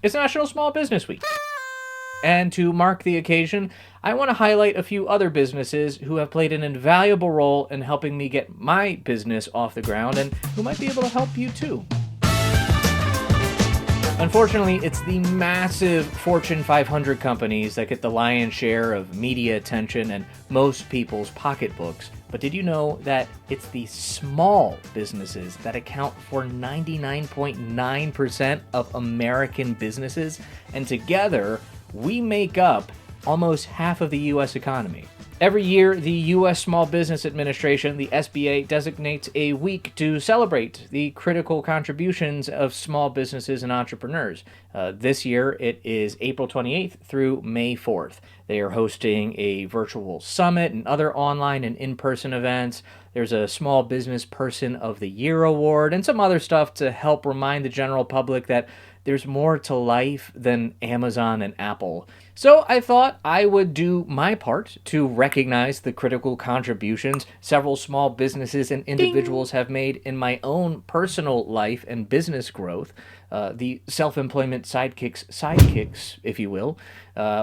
It's National Small Business Week. And to mark the occasion, I want to highlight a few other businesses who have played an invaluable role in helping me get my business off the ground and who might be able to help you too. Unfortunately, it's the massive Fortune 500 companies that get the lion's share of media attention and most people's pocketbooks. But did you know that it's the small businesses that account for 99.9% of American businesses? And together, we make up almost half of the U.S. economy. Every year, the U.S. Small Business Administration, the SBA, designates a week to celebrate the critical contributions of small businesses and entrepreneurs. This year, it is April 28th through May 4th. They are hosting a virtual summit and other online and in-person events. There's a Small Business Person of the Year award and some other stuff to help remind the general public that there's more to life than Amazon and Apple. So I thought I would do my part to recognize the critical contributions several small businesses and individuals have made in my own personal life and business growth. The Self-Employment Sidekicks, if you will,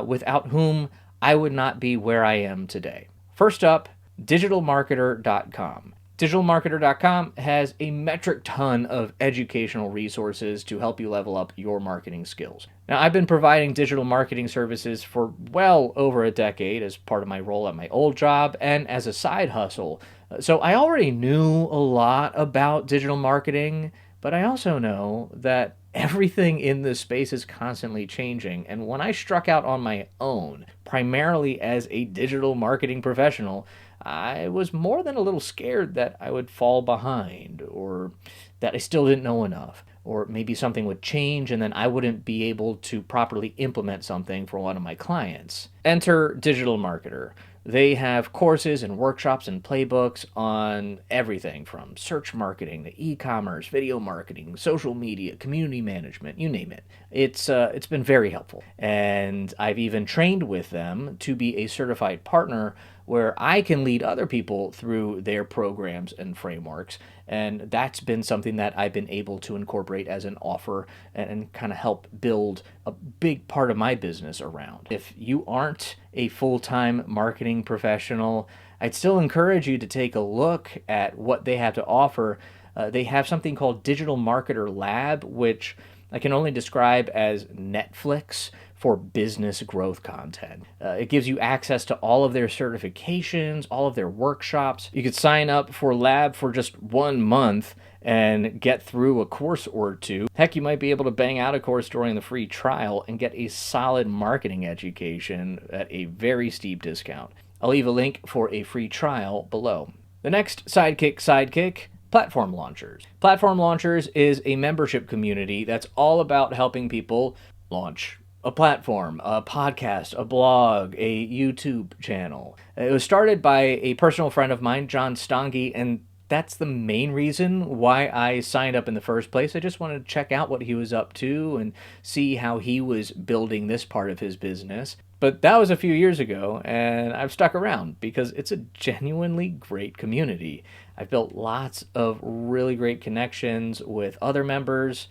without whom I would not be where I am today. First up, digitalmarketer.com. Digitalmarketer.com has a metric ton of educational resources to help you level up your marketing skills. Now, I've been providing digital marketing services for well over a decade as part of my role at my old job and as a side hustle. So I already knew a lot about digital marketing, but I also know that everything in this space is constantly changing. And when I struck out on my own, primarily as a digital marketing professional, I was more than a little scared that I would fall behind or that I still didn't know enough, or maybe something would change and then I wouldn't be able to properly implement something for one of my clients. Enter Digital Marketer. They have courses and workshops and playbooks on everything from search marketing to e-commerce, video marketing, social media, community management, you name it. It's been very helpful. And I've even trained with them to be a certified partner where I can lead other people through their programs and frameworks. And that's been something that I've been able to incorporate as an offer and kind of help build a big part of my business around. If you aren't a full-time marketing professional, I'd still encourage you to take a look at what they have to offer. They have something called Digital Marketer Lab, which I can only describe as Netflix for business growth content. It gives you access to all of their certifications, all of their workshops. You could sign up for Lab for just 1 month and get through a course or two. Heck, you might be able to bang out a course during the free trial and get a solid marketing education at a very steep discount. I'll leave a link for a free trial below. The next sidekick, Platform Launchers. Platform Launchers is a membership community that's all about helping people launch a platform, a podcast, a blog, a YouTube channel. It was started by a personal friend of mine, John Stange, and that's the main reason why I signed up in the first place. I just wanted to check out what he was up to and see how he was building this part of his business. But that was a few years ago, and I've stuck around because it's a genuinely great community. I've built lots of really great connections with other members.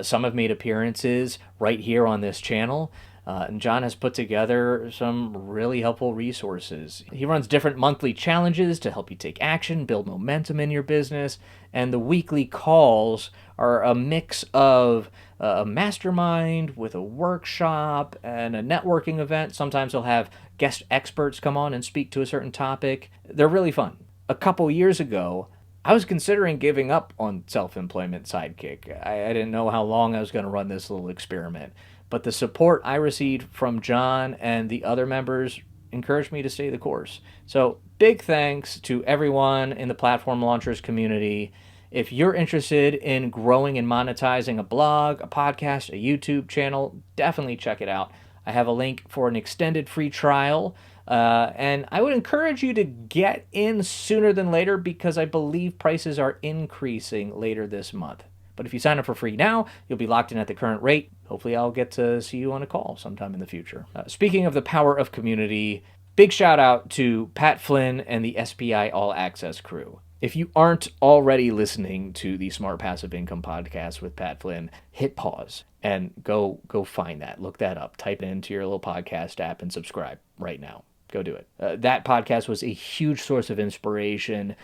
Some have made appearances right here on this channel. And John has put together some really helpful resources. He runs different monthly challenges to help you take action, build momentum in your business, and the weekly calls are a mix of a mastermind with a workshop and a networking event. Sometimes they'll have guest experts come on and speak to a certain topic. They're really fun. A couple years ago, I was considering giving up on Self-Employment Sidekick. I didn't know how long I was going to run this little experiment. But the support I received from John and the other members encouraged me to stay the course. So big thanks to everyone in the Platform Launchers community. If you're interested in growing and monetizing a blog, a podcast, a YouTube channel, definitely check it out. I have a link for an extended free trial. And I would encourage you to get in sooner than later because I believe prices are increasing later this month. But if you sign up for free now, you'll be locked in at the current rate. Hopefully I'll get to see you on a call sometime in the future. Speaking of the power of community, big shout out to Pat Flynn and the SPI All Access crew. If you aren't already listening to the Smart Passive Income podcast with Pat Flynn, hit pause and go find that. Look that up. Type it into your little podcast app and subscribe right now. Go do it. That podcast was a huge source of inspiration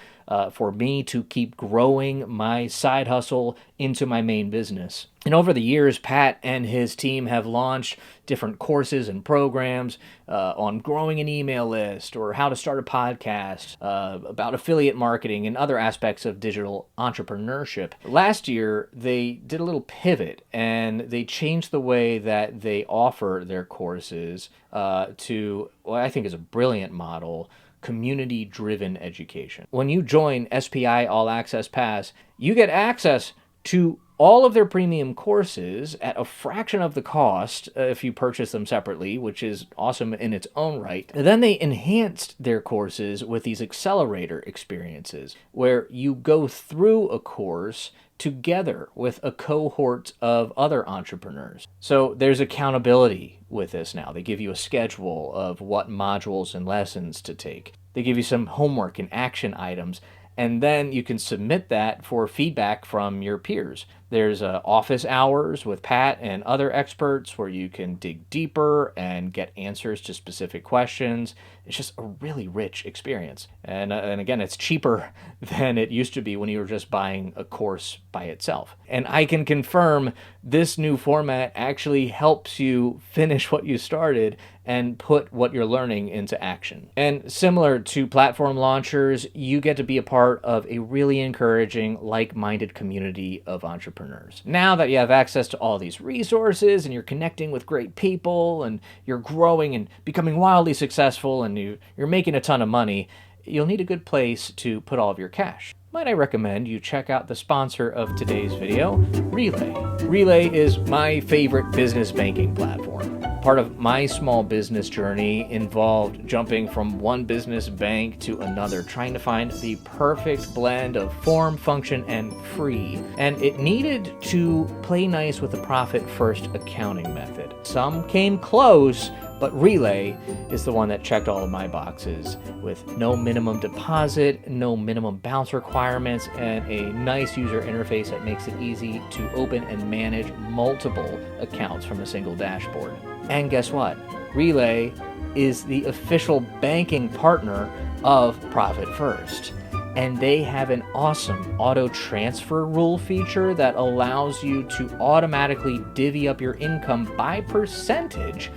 for me to keep growing my side hustle into my main business. And over the years, Pat and his team have launched different courses and programs on growing an email list or how to start a podcast, about affiliate marketing and other aspects of digital entrepreneurship. Last year, they did a little pivot and they changed the way that they offer their courses to what I think is a brilliant model: community-driven education. When you join SPI All Access Pass, you get access to all of their premium courses at a fraction of the cost if you purchase them separately, which is awesome in its own right. And then they enhanced their courses with these accelerator experiences where you go through a course together with a cohort of other entrepreneurs. So there's accountability with this now. They give you a schedule of what modules and lessons to take. They give you some homework and action items, and then you can submit that for feedback from your peers. There's office hours with Pat and other experts where you can dig deeper and get answers to specific questions. It's just a really rich experience. And again, it's cheaper than it used to be when you were just buying a course by itself. And I can confirm this new format actually helps you finish what you started and put what you're learning into action. And similar to platform launchers, you get to be a part of a really encouraging, like-minded community of entrepreneurs. Now that you have access to all these resources and you're connecting with great people and you're growing and becoming wildly successful and you're making a ton of money, you'll need a good place to put all of your cash. Might I recommend you check out the sponsor of today's video, Relay. Relay is my favorite business banking platform. Part of my small business journey involved jumping from one business bank to another, trying to find the perfect blend of form, function, and free. And it needed to play nice with the profit-first accounting method. Some came close, but Relay is the one that checked all of my boxes with no minimum deposit, no minimum balance requirements, and a nice user interface that makes it easy to open and manage multiple accounts from a single dashboard. And guess what? Relay is the official banking partner of Profit First. And they have an awesome auto transfer rule feature that allows you to automatically divvy up your income by percentage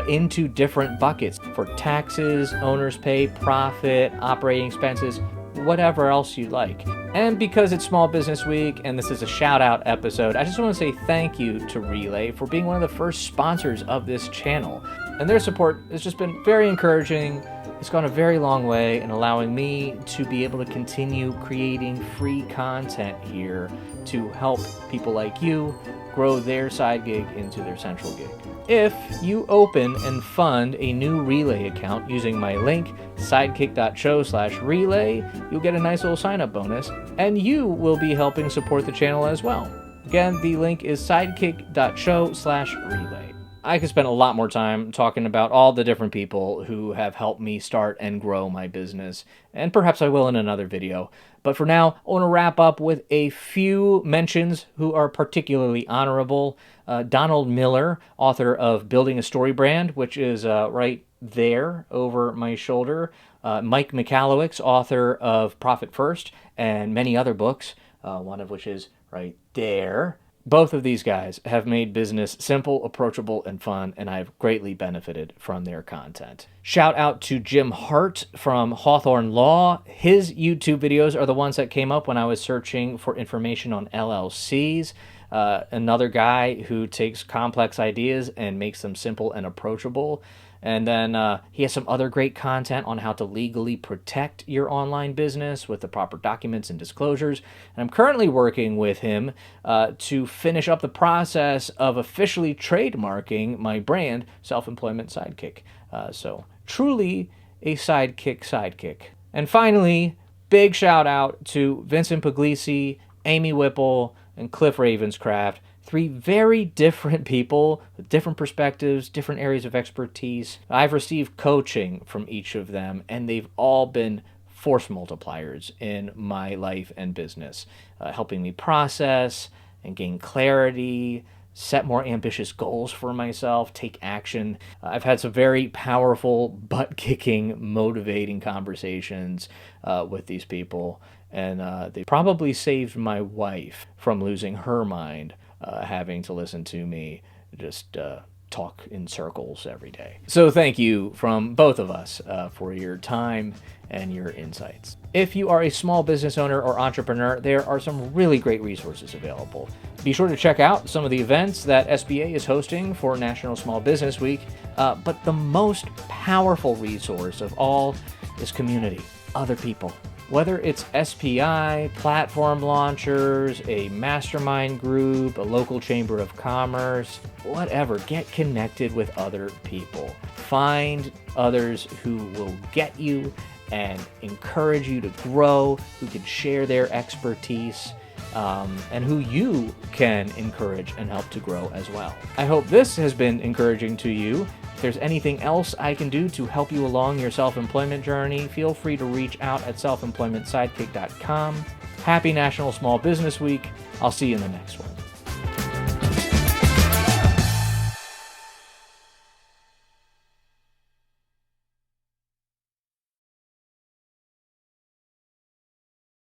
into different buckets for taxes, owner's pay, profit, operating expenses, whatever else you'd like. And because it's Small Business Week and this is a shout out episode, I just want to say thank you to Relay for being one of the first sponsors of this channel. And their support has just been very encouraging. It's gone a very long way in allowing me to be able to continue creating free content here to help people like you grow their side gig into their central gig. If you open and fund a new Relay account using my link, sidekick.show/relay, you'll get a nice little sign-up bonus, and you will be helping support the channel as well. Again, the link is sidekick.show/relay. I could spend a lot more time talking about all the different people who have helped me start and grow my business, and perhaps I will in another video. But for now, I want to wrap up with a few mentions who are particularly honorable. Donald Miller, author of Building a Story Brand, which is right there over my shoulder. Mike Michalowicz, author of Profit First and many other books, one of which is right there. Both of these guys have made business simple, approachable, and fun, and I've greatly benefited from their content. Shout out to Jim Hart from Hawthorne Law. His YouTube videos are the ones that came up when I was searching for information on LLCs. Another guy who takes complex ideas and makes them simple and approachable. And then he has some other great content on how to legally protect your online business with the proper documents and disclosures. And I'm currently working with him to finish up the process of officially trademarking my brand, Self-Employment Sidekick. So truly a sidekick. And finally, big shout out to Vincent Puglisi, Amy Whipple, and Cliff Ravenscraft. 3 very different people with different perspectives, different areas of expertise. I've received coaching from each of them, and they've all been force multipliers in my life and business, helping me process and gain clarity, set more ambitious goals for myself, take action. I've had some very powerful, butt-kicking, motivating conversations with these people, and they probably saved my wife from losing her mind, having to listen to me just talk in circles every day. So thank you from both of us for your time and your insights. If you are a small business owner or entrepreneur, there are some really great resources available. Be sure to check out some of the events that SBA is hosting for National Small Business Week, but the most powerful resource of all is community, other people. Whether it's SPI, platform launchers, a mastermind group, a local chamber of commerce, whatever, get connected with other people. Find others who will get you and encourage you to grow, who can share their expertise, and who you can encourage and help to grow as well. I hope this has been encouraging to you. If there's anything else I can do to help you along your self-employment journey, feel free to reach out at selfemploymentsidekick.com. Happy National Small Business Week. I'll see you in the next one.